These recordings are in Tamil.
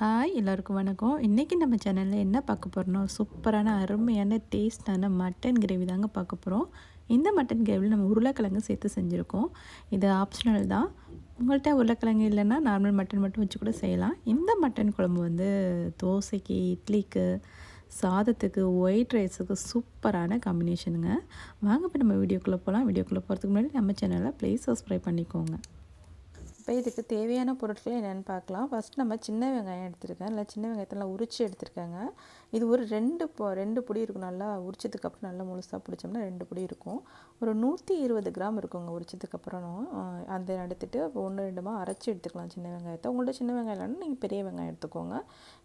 ஹாய் எல்லாருக்கும் வணக்கம். இன்றைக்கி நம்ம சேனலில் என்ன பார்க்க போகிறோம்னா சூப்பரான அருமையான டேஸ்டான மட்டன் கிரேவி தாங்க பார்க்க போகிறோம். இந்த மட்டன் கிரேவியில் நம்ம உருளைக்கிழங்கு சேர்த்து செஞ்சுருக்கோம். இது ஆப்ஷனல் தான். உங்கள்கிட்ட உருளைக்கிழங்கு இல்லைன்னா நார்மல் மட்டன் மட்டும் வச்சு கூட செய்யலாம். இந்த மட்டன் குழம்பு வந்து தோசைக்கு, இட்லிக்கு, சாதத்துக்கு, ஒயிட் ரைஸுக்கு சூப்பரான காம்பினேஷனுங்க. வாங்க இப்போ நம்ம வீடியோக்குள்ளே போகலாம். வீடியோக்குள்ளே போகிறதுக்கு முன்னாடி நம்ம சேனலை ப்ளீஸ் சப்ஸ்கிரைப் பண்ணிக்கோங்க. இப்போ இதுக்கு தேவையான பொருட்கள் என்னென்னு பார்க்கலாம். ஃபஸ்ட் நம்ம சின்ன வெங்காயம் எடுத்துருக்கேன். இல்லை சின்ன வெங்காயத்தெல்லாம் உரித்து எடுத்துருக்கேங்க. இது ஒரு ரெண்டு பொடி இருக்கும். நல்லா உரிச்சதுக்கப்புறம் நல்லா முழுசாக பிடிச்சோம்னா 2 பொடி இருக்கும். ஒரு 120 கிராம் இருக்குங்க உரிச்சதுக்கப்புறம். அதை எடுத்துகிட்டு 1 2 அரைச்சி எடுத்துக்கலாம் சின்ன வெங்காயத்தை. உங்கள்கிட்ட சின்ன வெங்காயம் இல்லைன்னா நீங்கள் பெரிய வெங்காயம் எடுத்துக்கோங்க.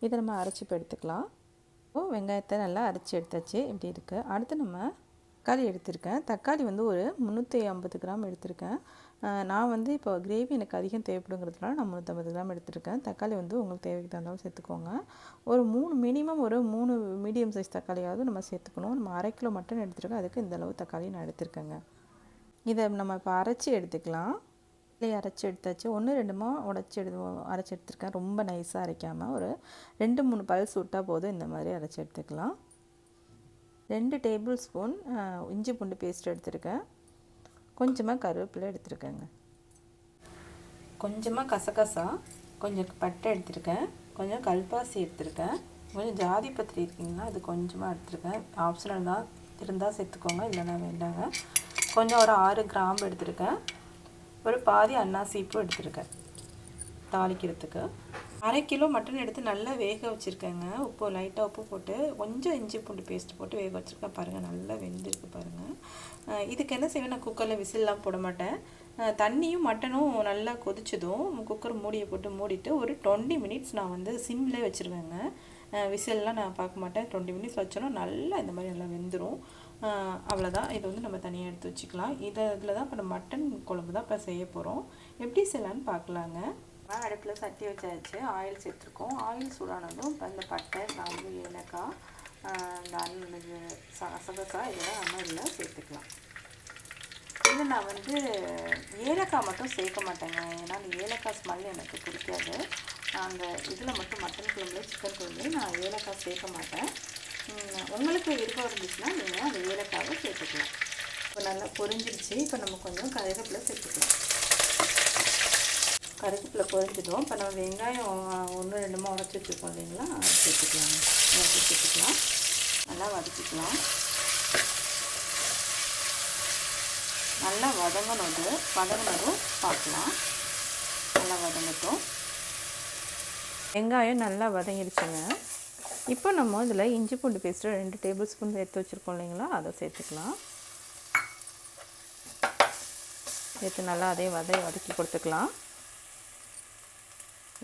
இதை நம்ம அரைச்சி இப்போ எடுத்துக்கலாம். வெங்காயத்தை நல்லா அரைச்சி எடுத்தாச்சு. இப்படி இருக்குது. அடுத்து நம்ம தக்காளி எடுத்திருக்கேன். தக்காளி வந்து ஒரு 350 கிராம் எடுத்திருக்கேன். நான் வந்து இப்போ கிரேவி எனக்கு அதிகம் தேவைப்படுங்கிறதுனால நான் 350 கிராம் எடுத்திருக்கேன். தக்காளி வந்து உங்களுக்கு தேவைக்கு தகுந்தாலும் சேர்த்துக்கோங்க. ஒரு 3 மீடியம் சைஸ் தக்காளியாவது நம்ம சேர்த்துக்கணும். நம்ம 1/2 கிலோ மட்டன் எடுத்துருக்கேன். அதுக்கு இந்த அளவு தக்காளி நான் எடுத்திருக்கேங்க. இதை நம்ம இப்போ அரைச்சி எடுத்துக்கலாம். அரைச்சி எடுத்தாச்சு. 1 2 அரைச்சி எடுத்துருக்கேன். ரொம்ப நைஸாக அரைக்காமல் ஒரு 2 3 பல்ஸ் விட்டால் போதும். இந்த மாதிரி அரைச்சி எடுத்துக்கலாம். 2 டேபிள் ஸ்பூன் இஞ்சி பூண்டு பேஸ்ட் எடுத்துருக்கேன். கொஞ்சமாக கருவேப்பிலை எடுத்துருக்கேங்க. கொஞ்சமாக கசகசா, கொஞ்சம் பட்டை எடுத்துருக்கேன். கொஞ்சம் கல்பாசி எடுத்துருக்கேன். கொஞ்சம் ஜாதி பத்திரி இருக்குங்கன்னா அது கொஞ்சமாக எடுத்துருக்கேன். ஆப்ஷனல் தான், இருந்தால் சேர்த்துக்கோங்க, இல்லைன்னா வேண்டாங்க. கொஞ்சம் ஒரு 6 கிராம்பு எடுத்துருக்கேன். ஒரு பாதி அன்னாசிப்பூ எடுத்துருக்கேன் தாளிக்கிறதுக்கு. 1/2 கிலோ மட்டன் எடுத்து நல்லா வேக வச்சுருக்கேங்க. லைட்டாக உப்பு போட்டு கொஞ்சம் இஞ்சி பூண்டு பேஸ்ட் போட்டு வேக வச்சுருக்கேன். பாருங்கள், நல்லா வெந்திருக்கு பாருங்கள். இதுக்கு என்ன செய்வேன், நான் குக்கரில் விசில்லாம் போட மாட்டேன். தண்ணியும் மட்டனும் நல்லா கொதிச்சதும் குக்கர் மூடியை போட்டு மூடிட்டு ஒரு 20 மினிட்ஸ் நான் வந்து சிம்லேயே வச்சுருவேங்க. விசில்லாம் நான் பார்க்க மாட்டேன். 20 மினிட்ஸ் வச்சோன்னா நல்லா இந்த மாதிரி நல்லா வெந்துடும். அவ்வளோதான். இதை வந்து நம்ம தனியாக எடுத்து வச்சுக்கலாம். இதில் தான் இப்போ நம்ம மட்டன் குழம்பு தான் இப்போ செய்ய போகிறோம். எப்படி செய்யலான்னு பார்க்கலாங்க. அடுப்பில் சட்டி வச்சாச்சு. ஆயில் சேர்த்துருக்கோம். ஆயில் சூடானதும் இப்போ இந்த பட்டை, கிராம்பு, ஏலக்காய், இந்த சகசா இதெல்லாம் நம்ம இதில் சேர்த்துக்கலாம். இது நான் வந்து ஏலக்காய் மட்டும் சேர்க்க மாட்டேங்க. ஏன்னா அந்த ஏலக்காய் ஸ்மெல் எனக்கு பிடிக்காது. அந்த இதில் மட்டும் மட்டன் குழம்புல, சிக்கன் குழம்புல நான் ஏலக்காய் சேர்க்க மாட்டேன். உங்களுக்கு விருப்பம் இருந்துச்சுன்னா நீங்கள் அந்த ஏலக்காவை சேர்த்துக்கலாம். இப்போ நல்லா பொரிஞ்சிருச்சு. இப்போ நம்ம கொஞ்சம் கருவேப்பிலை சேர்த்துக்கலாம். கருவேப்பிலை பொரிஞ்சிடும். இப்போ நம்ம வெங்காயம் 1 2 உடச்சி வச்சுருக்கோம் இல்லைங்களா, அதை சேர்த்துக்கலாம். நல்லா வதக்கிக்கலாம். நல்லா வதங்கினதும் பார்க்கலாம். நல்லா வதங்கட்டும். வெங்காயம் நல்லா வதங்கிடுச்சுங்க. இப்போ நம்ம இதில் இஞ்சி பூண்டு பேஸ்ட்டு 2 டேபிள் ஸ்பூன் எடுத்து வச்சுருக்கோம் இல்லைங்களா, அதை சேர்த்துக்கலாம். சேர்த்து நல்லா அதே வதக்கி கொடுத்துக்கலாம்.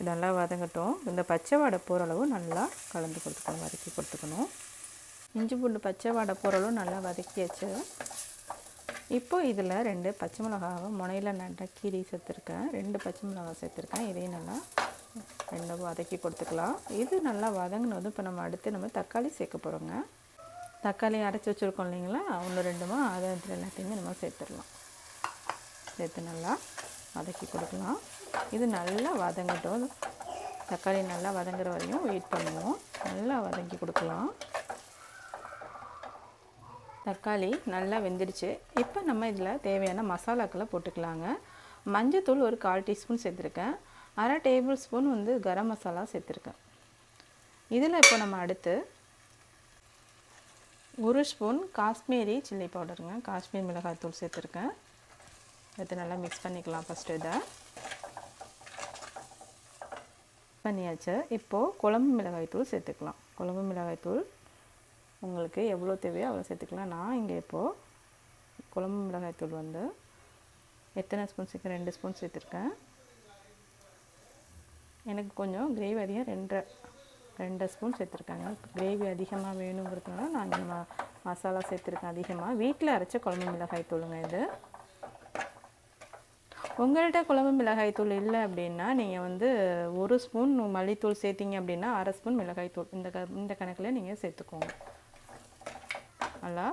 நல்லா வதங்கட்டும். இந்த பச்சை வாடை போகிற அளவு நல்லா வதக்கி கொடுத்துக்கணும். இஞ்சி பூண்டு பச்சை வாடை போகிற அளவு நல்லா வதக்கியாச்சு. இப்போ இதில் 2 பச்சை மிளகாவை முனையில் நல்லா கீரி சேர்த்துருக்கேன். 2 பச்சை மிளகாய் சேர்த்துருக்கேன். இதையும் நல்லா வதக்கி கொடுத்துக்கலாம். இது நல்லா வதங்கினது இப்போ நம்ம அடுத்து தக்காளி சேர்க்க போகிறோங்க. தக்காளி அரைச்சி வச்சுருக்கோம் இல்லைங்களா, 1 2 அதை எல்லாத்தையுமே நம்ம சேர்த்துடலாம். சேர்த்து நல்லா வதக்கி கொடுக்கலாம். இது நல்லா வதங்கட்டும். தக்காளி நல்லா வதங்குற வரையும் வெயிட் பண்ணுவோம். நல்லா வதக்கி கொடுக்கலாம். தக்காளி நல்லா வெந்துடுச்சு. இப்போ நம்ம இதில் தேவையான மசாலாக்களை போட்டுக்கலாங்க. மஞ்சத்தூள் ஒரு 1/4 டீஸ்பூன் சேர்த்துருக்கேன். 1/2 டேபிள் ஸ்பூன் வந்து கரம் மசாலா சேர்த்துருக்கேன். இதில் இப்போ நம்ம அடுத்து 1 ஸ்பூன் காஷ்மீரி சில்லி பவுடருங்க, காஷ்மீர் மிளகாய் தூள் சேர்த்துருக்கேன். இதை நல்லா மிக்ஸ் பண்ணிக்கலாம். ஃபஸ்ட்டு இதை பண்ணியாச்சு. இப்போது குழம்பு மிளகாய்த்தூள் சேர்த்துக்கலாம். குழம்பு மிளகாய்த்தூள் உங்களுக்கு எவ்வளோ தேவையோ அவ்வளோ சேர்த்துக்கலாம். நான் இங்கே இப்போது குழம்பு மிளகாய்த்தூள் வந்து எத்தனை ஸ்பூன் சேர்க்க, 2 ஸ்பூன் சேர்த்துருக்கேன். எனக்கு கொஞ்சம் கிரேவி அதிகம் 2 ஸ்பூன் சேர்த்துருக்காங்க. கிரேவி அதிகமாக வேணுங்கிறதுனால நான் இங்கே மசாலா சேர்த்துருக்கேன் அதிகமாக. வீட்டில் அரைச்ச குழம்பு மிளகாய்த்தூளுங்க இது. உங்கள்கிட்ட குழம்பு மிளகாய்த்தூள் இல்லை அப்படின்னா நீங்கள் வந்து 1 ஸ்பூன் மல்லித்தூள் சேர்த்திங்க அப்படின்னா 1/2 ஸ்பூன் மிளகாய்த்தூள் இந்த கணக்கில் நீங்கள் சேர்த்துக்கோங்க. நல்லா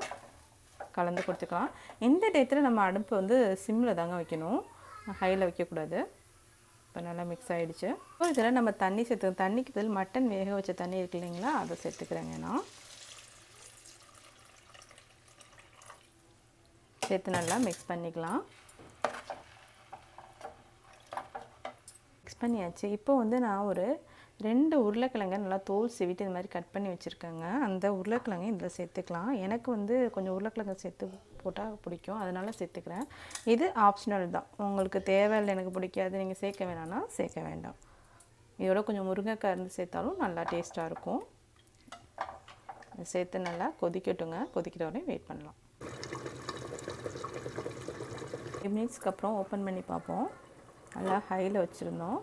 கலந்து கொடுத்துக்கலாம். இந்த டயத்தில் நம்ம அடுப்பு வந்து சிம்மில் தாங்க வைக்கணும், ஹையில் வைக்கக்கூடாது. இப்போ நல்லா மிக்ஸ் ஆகிடுச்சு. இப்போ இதில் நம்ம தண்ணி தண்ணிக்கு பதில் மட்டன் வேக வச்ச தண்ணி இருக்கு இல்லைங்களா, அதை சேர்த்துக்கிறேங்க. நான் சேர்த்து நல்லா மிக்ஸ் பண்ணிக்கலாம். மிக்ஸ் பண்ணியாச்சு. இப்போ நான் ஒரு 2 உருளைக்கிழங்க நல்லா தோல் சீவிட்டு இது மாதிரி கட் பண்ணி வச்சுருக்கேங்க. அந்த உருளைக்கிழங்கு இதில் சேர்த்துக்கலாம். எனக்கு கொஞ்சம் உருளைக்கிழங்கு சேர்த்து போட்டால் பிடிக்கும், அதனால் சேர்த்துக்கிறேன். இது ஆப்ஷனல் தான், உங்களுக்கு தேவையில்லை எனக்கு பிடிக்காது நீங்கள் சேர்க்க வேணாம்னா சேர்க்க வேண்டாம். இதோட கொஞ்சம் முருங்கைக்காய் இருந்து சேர்த்தாலும் நல்லா டேஸ்ட்டாக இருக்கும். சேர்த்து நல்லா கொதிக்கட்டுங்க. கொதிக்கிற வரையும் வெயிட் பண்ணலாம். 5 மினிட்ஸ்க்கு அப்புறம் ஓப்பன் பண்ணி பார்ப்போம். நல்லா ஹையில் வச்சுருந்தோம்.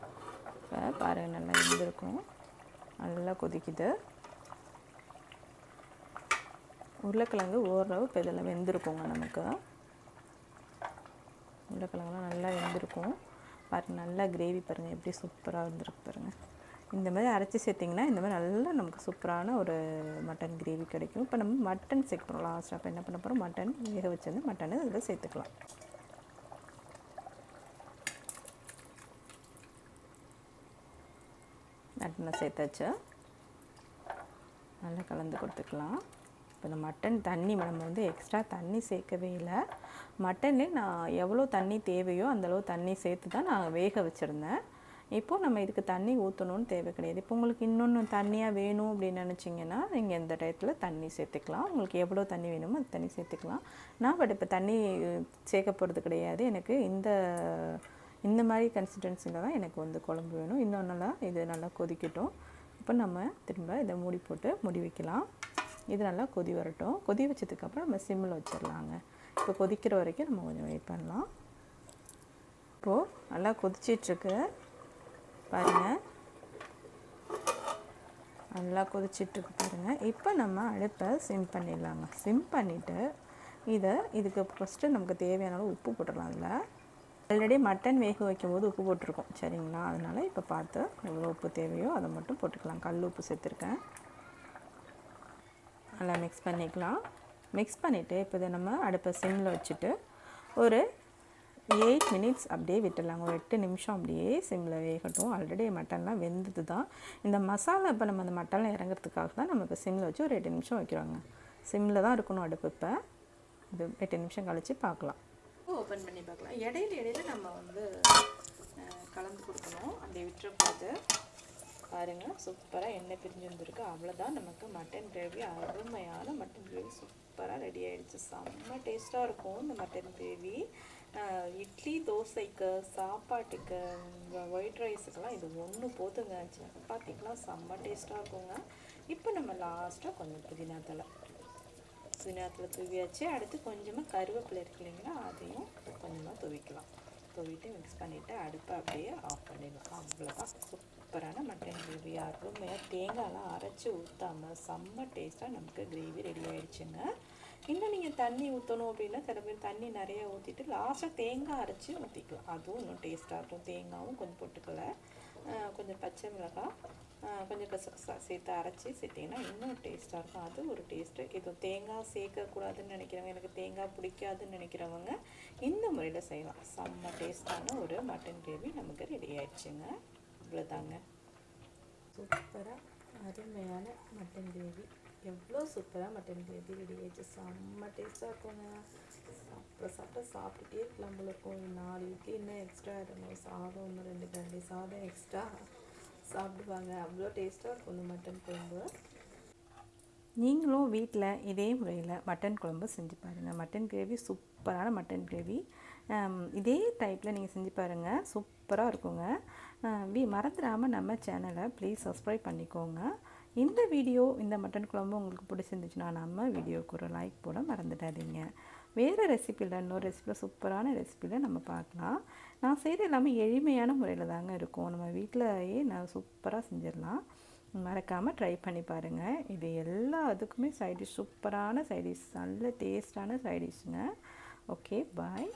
இப்போ பாருங்கள் நல்லா வெந்திருக்கும். நல்லா கொதிக்குது. உருளைக்கிழங்கு ஓரளவு இப்போ இதில் வெந்திருக்குங்க. நமக்கு உருளைக்கிழங்குலாம் நல்லா வெந்திருக்கும். பாருங்கள் நல்லா கிரேவி பாருங்கள் எப்படி சூப்பராக வந்துருக்கு பாருங்கள். இந்த மாதிரி அரைச்சி சேர்த்திங்கன்னா இந்த மாதிரி நல்லா நமக்கு சூப்பரான ஒரு மட்டன் கிரேவி கிடைக்கும். இப்போ நம்ம மட்டன் சேர்க்கணும் லாஸ்ட்டாக. இப்போ என்ன பண்ண போகிறோம், மட்டன் வேக வச்சிருந்து மட்டனை இதில் சேர்த்துக்கலாம். மட்டனை சேர்த்தாச்சு. நல்லா கலந்து கொடுத்துக்கலாம். இப்போ இந்த மட்டன் தண்ணி நம்ம எக்ஸ்ட்ரா தண்ணி சேர்க்கவே இல்லை. மட்டன்லேயே நான் எவ்வளோ தண்ணி தேவையோ அந்தளவு தண்ணி சேர்த்து தான் நான் வேக வச்சுருந்தேன். இப்போது நம்ம இதுக்கு தண்ணி ஊற்றணும்னு தேவை கிடையாது. இப்போ உங்களுக்கு இன்னொன்று தண்ணியாக வேணும் அப்படின்னு நினச்சிங்கன்னா நீங்கள் இந்த டயத்தில் தண்ணி சேர்த்துக்கலாம். உங்களுக்கு எவ்வளோ தண்ணி வேணுமோ அது தண்ணி சேர்த்துக்கலாம். நான் இப்போ தண்ணி சேர்க்க போகிறது கிடையாது. எனக்கு இந்த மாதிரி கன்சிஸ்டன்சியில் தான் எனக்கு குழம்பு வேணும். இன்னும் நல்லா இது நல்லா கொதிக்கட்டும். இப்போ நம்ம திரும்ப இதை மூடி போட்டு மூடி வைக்கலாம். இது நல்லா கொதி வரட்டும். கொதி வச்சதுக்கப்புறம் நம்ம சிம்மில் வச்சிடலாங்க. இப்போ கொதிக்கிற வரைக்கும் நம்ம கொஞ்சம் வெயிட் பண்ணலாம். இப்போது நல்லா கொதிச்சிட்ருக்கு பாருங்கள். நல்லா கொதிச்சிட்ருக்கு பாருங்கள். இப்போ நம்ம அடுப்பை சிம் பண்ணிடலாங்க. சிம் பண்ணிவிட்டு இதுக்கு ஃபஸ்ட்டு நமக்கு தேவையான அளவு உப்பு போட்டுடலாம். அதில் ஆல்ரெடி மட்டன் வேக வைக்கும்போது உப்பு போட்டிருக்கோம் சரிங்களா, அதனால் இப்போ பார்த்து எவ்வளோ உப்பு தேவையோ அதை மட்டும் போட்டுக்கலாம். கல் உப்பு சேர்த்துருக்கேன். நல்லா மிக்ஸ் பண்ணிக்கலாம். மிக்ஸ் பண்ணிவிட்டு இப்போ இதை நம்ம அடுப்பை சிம்மில் வச்சுட்டு ஒரு 8 மினிட்ஸ் அப்படியே விட்டுடலாங்க. ஒரு 8 நிமிஷம் அப்படியே சிம்மில் வேகட்டும். ஆல்ரெடி மட்டன்லாம் வெந்தது தான். இந்த மசாலா இப்போ நம்ம அந்த மட்டன்லாம் இறங்குறதுக்காக தான் நம்ம இப்போ சிம்மில் வச்சு ஒரு 8 நிமிஷம் வைக்கிறோங்க. சிம்மில் தான் இருக்கணும் அடுப்பு. இப்போ இது 8 நிமிஷம் கழித்து பார்க்கலாம். ஓப்பன் பண்ணி பார்க்கலாம். இடையில நம்ம கலந்து கொடுக்கணும். அந்த விட்டுறக்கூடாது. பாருங்கள் சூப்பராக எண்ணெய் பிரிஞ்சு வந்துருக்கு. அவ்வளோதான், நமக்கு மட்டன் கிரேவி அருமையான மட்டன் கிரேவி சூப்பராக ரெடி ஆகிடுச்சு. செம்ம டேஸ்ட்டாக இருக்கும் இந்த மட்டன் கிரேவி. இட்லி தோசைக்கு சாப்பாட்டுக்கு ஒயிட் ரைஸுக்கெல்லாம் இது ஒன்று போதுங்க. சப்பாத்திக்கெலாம் செம்ம டேஸ்ட்டாக இருக்குங்க. இப்போ நம்ம லாஸ்ட்டாக கொஞ்சம் புதினா தலை தூவியாச்சு. அடுத்து கொஞ்சமாக கருவேப்பிலை இருக்கு இல்லைங்களா, அதையும் கொஞ்சமாக துவிக்கலாம். துவிட்டு மிக்ஸ் பண்ணிவிட்டு அடுப்பை அப்படியே ஆஃப் பண்ணிடலாம். அவ்வளோதான், சூப்பரான மட்டன் கிரேவி. அருமையாக தேங்காயெலாம் அரைச்சி ஊற்றாமல் செம்ம டேஸ்ட்டாக நமக்கு கிரேவி ரெடி ஆகிடுச்சுங்க. இன்னும் நீங்கள் தண்ணி ஊற்றணும் அப்படின்னா சில பேர் தண்ணி நிறையா ஊற்றிட்டு லாஸ்ட்டாக தேங்காய் அரைச்சி ஊற்றிக்கலாம். அதுவும் இன்னும் டேஸ்ட்டாக இருக்கும். தேங்காயும் கொஞ்சம் போட்டுக்கலை, கொஞ்சம் பச்சை மிளகாய், கொஞ்சம் கசகசா சேர்த்து அரைச்சி சேர்த்திங்கன்னா இன்னும் டேஸ்ட்டாக இருக்கும். அது ஒரு டேஸ்ட்டு. இது தேங்காய் சேர்க்கக்கூடாதுன்னு நினைக்கிறவங்க, எனக்கு தேங்காய் பிடிக்காதுன்னு நினைக்கிறவங்க இந்த முறையில் செய்யலாம். செம்ம டேஸ்ட்டான ஒரு மட்டன் கிரேவி நமக்கு ரெடி ஆயிடுச்சுங்க. இவ்வளோதாங்க, சூப்பராக அருமையான மட்டன் கிரேவி. எவ்வளோ சூப்பராக மட்டன் கிரேவி ரெடி ஆகிடுச்சு. செம்ம டேஸ்ட்டாக இருக்குங்க. சாப்பிட்டுட்டே இருக்கலாம் போல இருக்கும். 4 இட்லி இன்னும் எக்ஸ்ட்ரா இருக்கணும். சாதம் இன்னும் 2 கரண்டி சாதம் எக்ஸ்ட்ரா சாப்பிடுவாங்க. அவ்வளோ டேஸ்ட்டாக இருக்கும் இந்த மட்டன் குழம்பு. நீங்களும் வீட்டில் இதே முறையில் மட்டன் குழம்பு செஞ்சு பாருங்கள். மட்டன் கிரேவி சூப்பரான மட்டன் கிரேவி இதே டைப்பில் நீங்கள் செஞ்சு பாருங்கள், சூப்பராக இருக்குங்க. மறந்துடாமல் நம்ம சேனலை ப்ளீஸ் சப்ஸ்கிரைப் பண்ணிக்கோங்க. இந்த வீடியோ இந்த மட்டன் குழம்பு உங்களுக்கு பிடிச்சிருந்துச்சுன்னா நம்ம வீடியோவுக்கு ஒரு லைக் போட மறந்துடாதீங்க. வேறு ரெசிப்பியில் இன்னொரு ரெசிப்பியில் சூப்பரான ரெசிப்பியில் நம்ம பார்க்கலாம். நான் செய்கிற எல்லாமே எளிமையான முறையில் தாங்க இருக்கும். நம்ம வீட்டிலையே நான் சூப்பராக செஞ்சிடலாம். மறக்காமல் ட்ரை பண்ணி பாருங்கள். இது எல்லாத்துக்குமே சைடிஷ், சூப்பரான சைடிஷ், நல்ல டேஸ்டான சைடிஷ்ங்க. ஓகே, பாய்.